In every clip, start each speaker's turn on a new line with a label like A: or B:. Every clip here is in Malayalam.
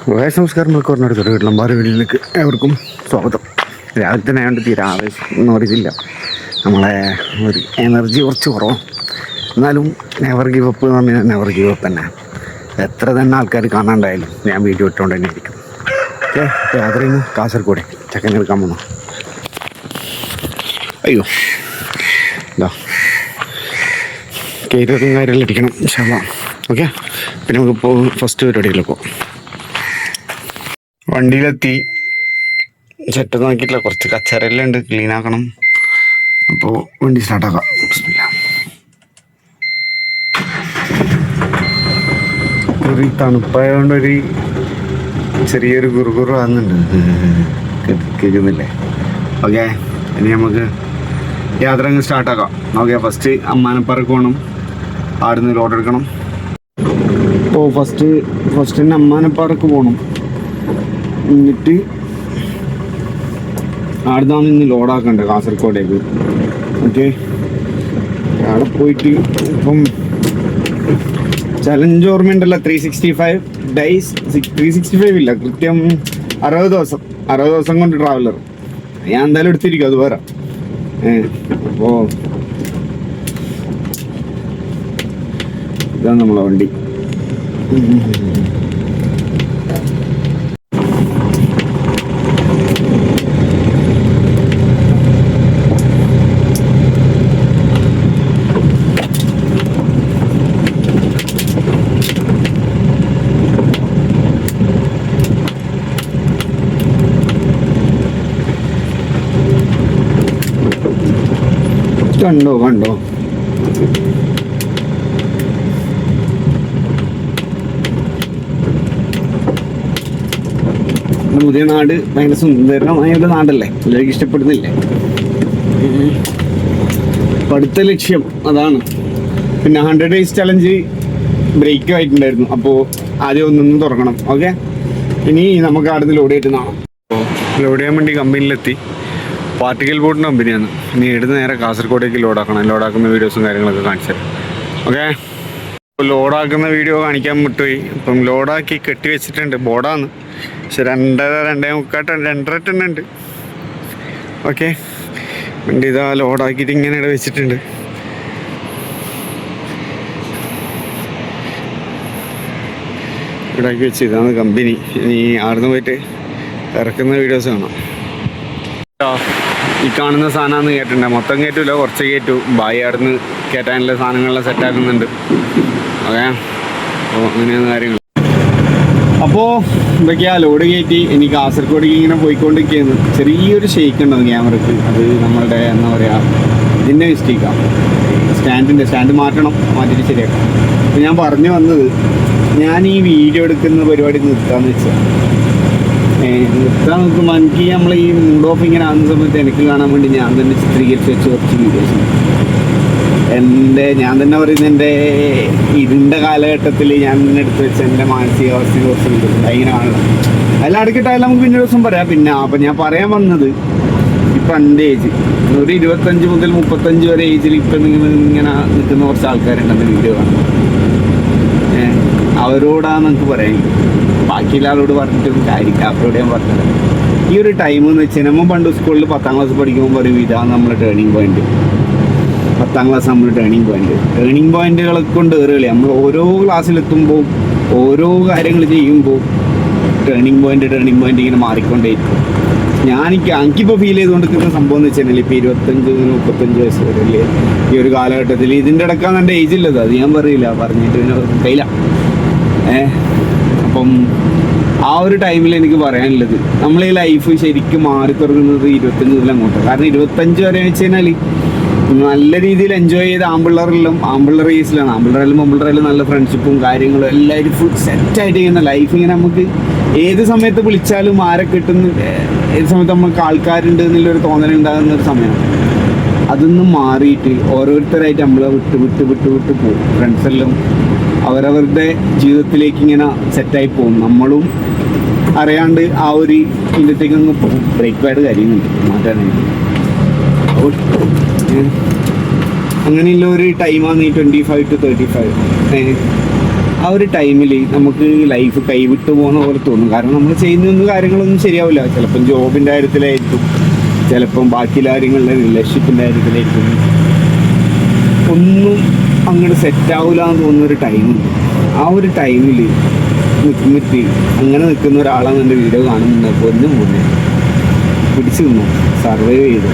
A: നമസ്കാരങ്ങൾക്ക് പറഞ്ഞെടുത്തൊരു വീട്ടിലമ്പാറ് വീട്ടിലേക്ക് ഏവർക്കും സ്വാഗതം. രാവിലെ തന്നെ ആയതുകൊണ്ട് തീരെ ആവേശം ഒന്നും അറിയില്ല. നമ്മളെ ഒരു എനർജി കുറച്ച് കുറവാണ്. എന്നാലും നെവർ ഗിവ് അപ്പ് എന്ന് പറഞ്ഞാൽ നെവർ ഗിവ് അപ്പ് തന്നെ. എത്ര തന്നെ ആൾക്കാർ കാണാണ്ടായാലും ഞാൻ വീഡിയോ ഇട്ടുകൊണ്ട് തന്നെ ഇരിക്കും. ഓക്കെ, യാത്ര ചെയ്യുന്നു കാസർഗോഡ് ചെക്കനെടുക്കാൻ പോകണം. അയ്യോ എന്താ കയറ്റത്തും കാര്യമെല്ലാം ഇരിക്കണം ഇൻഷാല്ലാ. ഓക്കെ, പിന്നെ നമുക്കിപ്പോൾ ഫസ്റ്റ് പരിപാടിയിലേക്ക് പോകാം. വണ്ടിയിലെത്തി. സെറ്റ് നോക്കിയിട്ടില്ല, കുറച്ച് കച്ചറെല്ലാം ഉണ്ട്, ക്ലീൻ ആക്കണം. അപ്പോൾ വണ്ടി സ്റ്റാർട്ടാക്കാം. ഒരു തണുപ്പായതുകൊണ്ടൊരു ചെറിയൊരു കുറുകുറു ആകുന്നുണ്ട്, കേൾക്കുന്നില്ലേ? ഓക്കെ, ഇനി നമുക്ക് യാത്ര അങ്ങ് സ്റ്റാർട്ടാക്കാം. ഓക്കെ, ഫസ്റ്റ് അമ്മാനപ്പാറക്ക് പോകണം, ആടുന്ന് ലോഡ് എടുക്കണം. അപ്പോൾ ഫസ്റ്റ് തന്നെ അമ്മാനപ്പാറക്ക് പോകണം. എന്നിട്ട് ആടുന്നാണ് ഇന്ന് ലോഡാക്കണ്ടേ കാസർഗോഡേക്ക്. ഓക്കെ, അവിടെ പോയിട്ട് ഇപ്പം ചലഞ്ച് ഓർമ്മയുണ്ടല്ലോ, 365 ഡേയ്സ്. 365 ഇല്ല, കൃത്യം 60 ദിവസം കൊണ്ട് ട്രാവലർ ഞാൻ എന്തായാലും എടുത്തിരിക്കും, അത് വേറെ. അപ്പോൾ ഇതാണ് നമ്മളെ വണ്ടി. കണ്ടോ പുതിയ നാട് ഭയങ്കര സുന്ദരമായ ഒരു നാടല്ലേ, എല്ലാവർക്കും ഇഷ്ടപ്പെടുന്നില്ലേ? അടുത്ത ലക്ഷ്യം അതാണ്. പിന്നെ 100 ഡേയ്സ് ചലഞ്ച് ബ്രേക്ക് ആയിട്ടുണ്ടായിരുന്നു, അപ്പോൾ ആദ്യം ഒന്നൊന്ന് തുറക്കണം. ഓക്കെ, ഇനി നമുക്ക് അവിടുന്ന് ലോഡ് ചെയ്തിട്ട് കാണാം. ലോഡ് ചെയ്യാൻ വേണ്ടി കമ്പനിയിലെത്തി. പാർട്ടിക്കൽ ബോർഡിൻ്റെ കമ്പനിയാണ്. ഇനി ഇവിടുന്ന് നേരെ കാസർഗോഡേക്ക് ലോഡാക്കണം. ലോഡാക്കുന്ന വീഡിയോസും കാര്യങ്ങളൊക്കെ കാണിച്ചു തരാം. ഓക്കെ, ഇപ്പോൾ ലോഡാക്കുന്ന വീഡിയോ കാണിക്കാൻ വിട്ടുപോയി. ഇപ്പം ലോഡാക്കി കെട്ടി വെച്ചിട്ടുണ്ട്. ബോർഡാണ്, പക്ഷെ 2:30 ടൺ ഉണ്ട്. ഓക്കെ, വണ്ടി ഇതാ ലോഡാക്കിയിട്ട് ഇങ്ങനെ ഇവിടെ വെച്ചിട്ടുണ്ട്. ഇവിടാക്കി വെച്ച് ഇതാണ് കമ്പനി. ഇനി ആടുന്ന് പോയിട്ട് ഇറക്കുന്ന വീഡിയോസ് കാണാം. ഈ കാണുന്ന സാധനമാണെന്ന് കേട്ടിട്ടുണ്ട്. മൊത്തം കയറ്റൂല, കുറച്ച് കയറ്റു. ബായി ആടുന്ന് കയറ്റാനുള്ള സാധനങ്ങളെല്ലാം സെറ്റാക്കുന്നുണ്ട്. ഓക്കെ, അപ്പോൾ അങ്ങനെയാണ് കാര്യങ്ങൾ. അപ്പോൾ എന്തൊക്കെയാ ലോഡ് കയറ്റി ഇനി കാസർഗോഡേക്ക് ഇങ്ങനെ പോയിക്കൊണ്ടിരിക്കുകയാണ്. ചെറിയൊരു ഷെയ്ക്ക് ഉണ്ടാവും ക്യാമറക്ക്. അത് നമ്മളുടെ എന്താ പറയുക, ഇതിൻ്റെ മിസ്റ്റേക്കാണ്. സ്റ്റാൻഡ് മാറ്റിയിട്ട് ശരിയാക്കാം. അപ്പോൾ ഞാൻ പറഞ്ഞു വന്നത്, ഞാൻ ഈ വീഡിയോ എടുക്കുന്ന പരിപാടി നിർത്താമെന്ന് വെച്ചാൽ, നിർത്താൻ നോക്കുമ്പോൾ എനിക്ക് നമ്മൾ ഈ മൂഡ് ഓഫ് ഇങ്ങനെ ആകുന്ന സമയത്ത് എനിക്ക് കാണാൻ വേണ്ടി ഞാൻ തന്നെ ചിത്രീകരിച്ച് വെച്ച് കുറച്ച് വീഡിയോസ് ഞാൻ തന്നെ പറയുന്നത് എൻ്റെ ഇരുണ്ട കാലഘട്ടത്തിൽ ഞാൻ തന്നെ എടുത്ത് വെച്ച് എൻ്റെ മാനസികാവസ്ഥയെ കുറച്ച് വീഡിയോസ് ഇങ്ങനെ കാണണം. എല്ലാം അടുക്കിട്ടായാലും നമുക്ക് പിന്നെ ദിവസം പറയാം. പിന്നെ അപ്പം ഞാൻ പറയാൻ വന്നത്, ഇപ്പം എൻ്റെ ഏജ് ഒരു 25 മുതൽ 35 വരെ ഏജിൽ ഇപ്പം ഇങ്ങനെ നിൽക്കുന്ന കുറച്ച് ആൾക്കാരുണ്ടെന്ന് വീഡിയോ കാണും. അവരോടാണ് നമുക്ക് പറയാൻ. ബാക്കിയുള്ള ആളോട് പറഞ്ഞിട്ടും കാര്യമില്ല, അവരോട് ഞാൻ പറഞ്ഞത് ഈ ഒരു ടൈം എന്ന് വെച്ചാൽ, നമ്മൾ പണ്ട് സ്കൂളിൽ 10ാം ക്ലാസ് പഠിക്കുമ്പോൾ പറയും ഇതാണ് നമ്മളെ ടേണിംഗ് പോയിന്റ്. 10ാം ക്ലാസ് നമ്മൾ ടേണിംഗ് പോയിന്റുകളെ കൊണ്ട് കയറുകളി. നമ്മൾ ഓരോ ക്ലാസ്സിലെത്തുമ്പോൾ ഓരോ കാര്യങ്ങൾ ചെയ്യുമ്പോൾ ടേണിംഗ് പോയിന്റ് ഇങ്ങനെ മാറിക്കൊണ്ടേയിരിക്കും. എനിക്കിപ്പോൾ ഫീൽ ചെയ്തുകൊണ്ടിരിക്കുന്ന സംഭവം എന്ന് വെച്ചാൽ, ഇപ്പോൾ 25-35 വയസ്സ് വരെ അല്ലേ ഈ ഒരു കാലഘട്ടത്തിൽ. ഇതിൻ്റെ ഇടക്കാണ് എൻ്റെ ഏജ് ഉള്ളത്, അത് ഞാൻ പറയില്ല, പറഞ്ഞിട്ട് കയ്യില്ല. അപ്പം ആ ഒരു ടൈമിൽ എനിക്ക് പറയാനുള്ളത്, നമ്മൾ ഈ ലൈഫ് ശരിക്കും മാറി തുടങ്ങുന്നത് 25 മുതൽ അങ്ങോട്ട്. കാരണം 25 വരെ വെച്ച് കഴിഞ്ഞാൽ നല്ല രീതിയിൽ എൻജോയ് ചെയ്ത് ആമ്പിള്ളർ ഏസിലാണ്. ആമ്പിള്ളറിലും നല്ല ഫ്രണ്ട്ഷിപ്പും കാര്യങ്ങളും എല്ലാവരും ഫുൾ സെറ്റായിട്ട് ചെയ്യുന്ന ലൈഫ്. ഇങ്ങനെ നമുക്ക് ഏത് സമയത്ത് വിളിച്ചാലും ആരെ കിട്ടുന്ന, ഏത് സമയത്ത് നമുക്ക് ആൾക്കാരുണ്ട് എന്നുള്ളൊരു തോന്നലുണ്ടാകുന്ന ഒരു സമയമാണ്. അതൊന്നും മാറിയിട്ട് ഓരോരുത്തരായിട്ട് നമ്മളെ വിട്ട് പോകും. ഫ്രണ്ട്സെല്ലാം അവരവരുടെ ജീവിതത്തിലേക്ക് ഇങ്ങനെ സെറ്റായി പോകും. നമ്മളും അറിയാണ്ട് ആ ഒരു ഇതിലേക്ക് അങ്ങ് പോകും. ബ്രേക്ക് പാഡ് കാര്യങ്ങളുണ്ട് മാറ്റാനായിട്ട്. അങ്ങനെയുള്ള ഒരു ടൈമാണ് ഈ 25 to 35. ആ ഒരു ടൈമിൽ നമുക്ക് ലൈഫ് കൈവിട്ട് പോകുന്ന പോലെ തോന്നും. കാരണം നമ്മൾ ചെയ്യുന്ന കാര്യങ്ങളൊന്നും ശരിയാവില്ല. ചിലപ്പം ജോബിൻ്റെ കാര്യത്തിലായിരിക്കും, ചിലപ്പം ബാക്കി കാര്യങ്ങളുടെ റിലേഷൻഷിപ്പിൻ്റെ കാര്യത്തിലായിരിക്കും. ഒന്നും അങ്ങോട്ട് സെറ്റാവില്ല എന്ന് തോന്നുന്നൊരു ടൈമുണ്ട്. ആ ഒരു ടൈമിൽ നിൽക്കുന്നിട്ട് അങ്ങനെ നിൽക്കുന്ന ഒരാളാണ് എൻ്റെ വീഡിയോ കാണുന്നുണ്ട്. ഒന്നും മുന്നേ പിടിച്ചു നിന്നു, സർവൈവ് ചെയ്തു,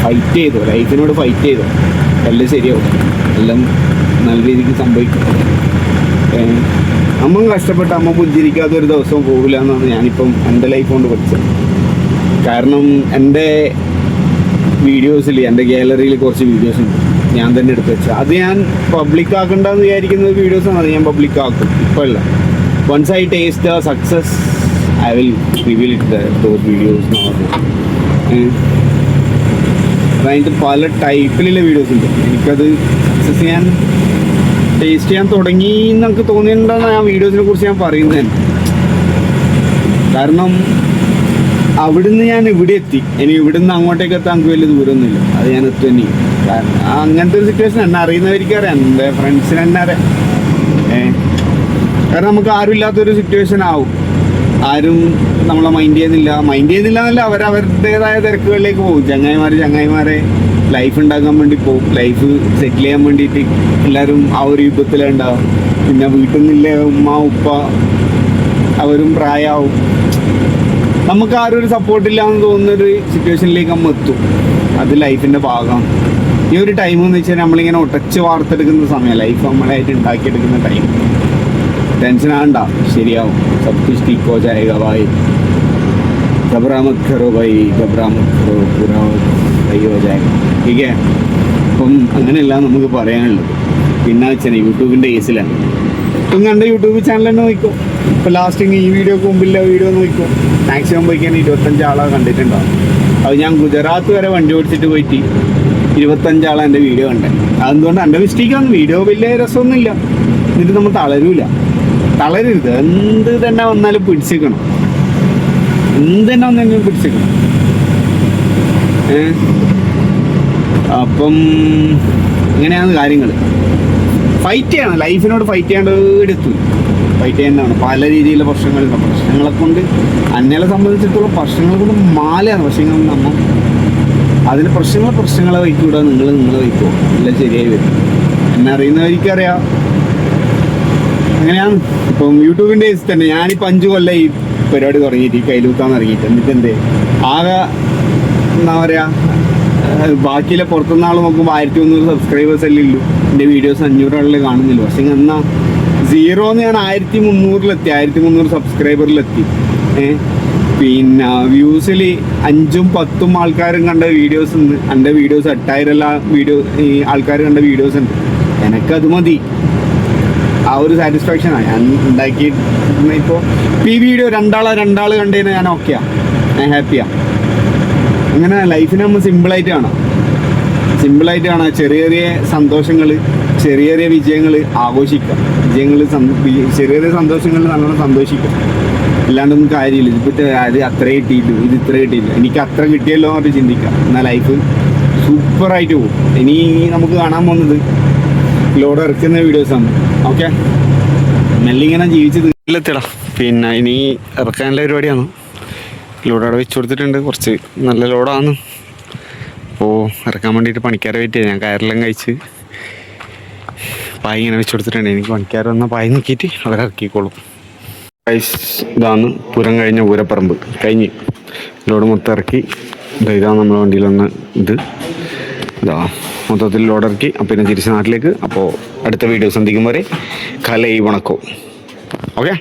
A: ഫൈറ്റ് ചെയ്തു, ലൈഫിനോട് ഫൈറ്റ് ചെയ്തു. എല്ലാം ശരിയാവും, എല്ലാം നല്ല രീതിക്ക് സംഭവിക്കും. അമ്മ കഷ്ടപ്പെട്ട് അമ്മ പുഞ്ചിരിക്കാത്ത ഒരു ദിവസവും പോകില്ല എന്നാണ് ഞാനിപ്പം എൻ്റെ ലൈഫ് കൊണ്ട് പഠിച്ചത്. കാരണം എൻ്റെ വീഡിയോസിൽ, എൻ്റെ ഗാലറിയിൽ കുറച്ച് വീഡിയോസ് ഉണ്ട് ഞാൻ തന്നെ എടുത്ത് വെച്ചാൽ. അത് ഞാൻ പബ്ലിക് ആക്കണ്ടെന്ന് വിചാരിക്കുന്ന വീഡിയോസാണ്, അത് ഞാൻ പബ്ലിക് ആക്കും. ഇപ്പോഴല്ല, once I taste the success I will reveal it those videos എന്ന് പറഞ്ഞു. അതിൻ്റെ പല ടൈപ്പിലുള്ള വീഡിയോസ് ഉണ്ട്. എനിക്കത് സക്സസ് ചെയ്യാൻ ടേസ്റ്റ് ചെയ്യാൻ തുടങ്ങി എന്നൊക്കെ തോന്നിയിട്ടുണ്ടെന്ന് ആ വീഡിയോസിനെ കുറിച്ച് ഞാൻ പറയുന്നത് തന്നെ. കാരണം അവിടുന്ന് ഞാൻ ഇവിടെ എത്തി, ഇനി ഇവിടുന്ന് അങ്ങോട്ടേക്ക് എത്താൻ എനിക്ക് വലിയ ദൂരമൊന്നുമില്ല, അത് ഞാൻ എത്തും തന്നെ. കാരണം അങ്ങനത്തെ ഒരു സിറ്റുവേഷൻ എന്നെ അറിയുന്നവർക്ക് അറിയാം, എൻ്റെ ഫ്രണ്ട്സിന് തന്നെ അറിയാം. കാരണം നമുക്ക് ആരും ഇല്ലാത്തൊരു സിറ്റുവേഷൻ ആവും. ആരും നമ്മളെ മൈൻഡ് ചെയ്യുന്നില്ല എന്നല്ല, അവരവരുടേതായ തിരക്കുകളിലേക്ക് പോകും. ചങ്ങായിമാരെ ലൈഫ് ഉണ്ടാക്കാൻ വേണ്ടി പോകും, ലൈഫ് സെറ്റിൽ ചെയ്യാൻ വേണ്ടിയിട്ട് എല്ലാവരും ആ ഒരു യുദ്ധത്തിലുണ്ടാവും. പിന്നെ വീട്ടിൽ നിന്നില്ല ഉമ്മ ഉപ്പ അവരും പ്രായമാവും. നമുക്ക് ആരും ഒരു സപ്പോർട്ടില്ല എന്ന് തോന്നുന്നൊരു സിറ്റുവേഷനിലേക്ക് നമ്മൾ എത്തും. അത് ലൈഫിൻ്റെ ഭാഗമാണ്. ഈ ഒരു ടൈം എന്ന് വെച്ചാൽ നമ്മളിങ്ങനെ ഒട്ടച്ച് വാർത്തെടുക്കുന്ന സമയം, ലൈഫ് നമ്മളായിട്ട് ഉണ്ടാക്കിയെടുക്കുന്ന ടൈം. टेंशन आंडा ശരിയാവും. सब कुछ ठीक हो जाएगा भाई, घबरा मत करो भाई, घबरा मत करो, पूरा सही हो जाएगा, ठीक है. അപ്പം അങ്ങനെയല്ല നമുക്ക് പറയാനുള്ളത്. പിന്നെ വെച്ചാൽ യൂട്യൂബിൻ്റെ കേസിലാണ്. ഇപ്പം കണ്ട യൂട്യൂബ് ചാനൽ തന്നെ നോക്കും. ഇപ്പോൾ ലാസ്റ്റ് ഈ വീഡിയോക്ക് മുമ്പില്ല വീഡിയോ നോക്കും, മാക്സിമം പോയിക്കാൻ 25 ആളെ കണ്ടിട്ടുണ്ടാവും. അത് ഞാൻ ഗുജറാത്ത് വരെ വണ്ടി ഓടിച്ചിട്ട് പോയിട്ട് 25 ആളെ എൻ്റെ വീഡിയോ കണ്ടേ. അതുകൊണ്ട് എൻ്റെ മിസ്റ്റേക്കാണ്. വീഡിയോ വലിയ രസമൊന്നുമില്ല. എന്നിട്ട് നമ്മൾ തളരരുത്. എന്ത് തന്നെ വന്നാലും പിടിച്ചിരിക്കണം, എന്ത് തന്നെ വന്നാലും പിടിച്ചിരിക്കണം. അപ്പം അങ്ങനെയാണ് കാര്യങ്ങൾ. ഫൈറ്റ് ചെയ്യണം, ലൈഫിനോട് ഫൈറ്റ് ചെയ്യാണ്ട് എടുത്തു ഫൈറ്റ് ചെയ്യേണ്ടതാണ്. പല രീതിയിലുള്ള പ്രശ്നങ്ങളെ കൊണ്ട് അന്നേലെ സംബന്ധിച്ചിടത്തോളം പ്രശ്നങ്ങളെ കൊണ്ട് മാലയാണ്. പക്ഷേ നമ്മൾ അതിന് പ്രശ്നങ്ങളെ വയ്ക്കൂടാ, നിങ്ങൾ വയ്ക്കുമോ, എല്ലാം ശരിയായി വരും. എന്നെ അറിയുന്നവർക്കറിയാം അങ്ങനെയാണ്. ഇപ്പം യൂട്യൂബിൻ്റെ കേസിൽ തന്നെ ഞാനിപ്പോൾ 5 കൊല്ലം ഈ പരിപാടി തുടങ്ങിയിട്ട്, ഈ കയ്യിലൂക്കാൻ ഇറങ്ങിയിട്ട്. എന്നിട്ട് എന്തേ ആകെ എന്താ പറയുക, ബാക്കിയിലെ പുറത്തുനിന്ന് ആൾ നോക്കുമ്പോൾ 1300 സബ്സ്ക്രൈബേഴ്സ് അല്ലേ ഉള്ളൂ. എൻ്റെ വീഡിയോസ് 500 ആളിൽ കാണുന്നില്ല. പക്ഷേ എന്നാൽ 0 ഞാൻ 1300 1300 സബ്സ്ക്രൈബറിലെത്തി. പിന്നെ വ്യൂസിൽ 5ഉം 10ഉം ആൾക്കാരും കണ്ട വീഡിയോസ് ഉണ്ട്. എൻ്റെ വീഡിയോസ് 8000 ഈ ആൾക്കാർ കണ്ട വീഡിയോസ് ഉണ്ട്. എനിക്കത് മതി. ആ ഒരു സാറ്റിസ്ഫാക്ഷനാണ് ഞാൻ ഉണ്ടാക്കിയിരുന്നത്. ഇപ്പോൾ ഈ വീഡിയോ രണ്ടാൾ കണ്ടതിന് ഞാൻ ഓക്കെയാണ്, ഞാൻ ഹാപ്പിയാണ്. അങ്ങനെ ലൈഫിനെ നമ്മൾ സിമ്പിളായിട്ട് കാണാം. ചെറിയ ചെറിയ സന്തോഷങ്ങൾ, ചെറിയ ചെറിയ വിജയങ്ങൾ ആഘോഷിക്കാം. ചെറിയ സന്തോഷങ്ങൾ നല്ലോണം സന്തോഷിക്കാം. അല്ലാണ്ടൊന്നും കാര്യമില്ല. ഇതിപ്പോൾ അത് അത്ര കിട്ടിയില്ല, ഇത് ഇത്ര കിട്ടിയില്ല, എനിക്ക് അത്ര കിട്ടിയല്ലോ എന്ന് ചിന്തിക്കാം. എന്നാൽ ലൈഫ് സൂപ്പറായിട്ട് പോകും. ഇനി നമുക്ക് കാണാൻ പോകുന്നത് ലോഡ് ഇറക്കുന്ന വീഡിയോസാണ്. ഓക്കെ, മെല്ലിങ്ങനെ ജീവിച്ച് തീരിലെത്തിടാ. പിന്നെ ഇനി ഇറക്കാനുള്ള പരിപാടിയാണ്. ലോഡ് അവിടെ വെച്ച് കൊടുത്തിട്ടുണ്ട്, കുറച്ച് നല്ല ലോഡാണ്. അപ്പോൾ ഇറക്കാൻ വേണ്ടിയിട്ട് പണിക്കാരെ വെയിറ്റ് ചെയ്യാം. ഞാൻ കയറെല്ലാം കഴിച്ച് പായ ഇങ്ങനെ വെച്ച് കൊടുത്തിട്ടുണ്ട്. എനിക്ക് പണിക്കാർ വന്നാൽ പായ നോക്കിയിട്ട് അവരിറക്കിക്കോളും. ഇതാണ് പുരം കഴിഞ്ഞ പൂരപ്പറമ്പ് കഴിഞ്ഞ് ലോഡ് മൊത്തം ഇറക്കി. ഇതാണ് നമ്മുടെ വണ്ടിയിൽ വന്ന ഇതാ മൊത്തത്തിൽ ലോഡ് ഇറക്കി. പിന്നെ തിരിച്ച് നാട്ടിലേക്ക്. അപ്പോൾ അടുത്ത വീഡിയോ സന്ധിക്കും വരെ കലൈ വണക്കം. ഓക്കെ.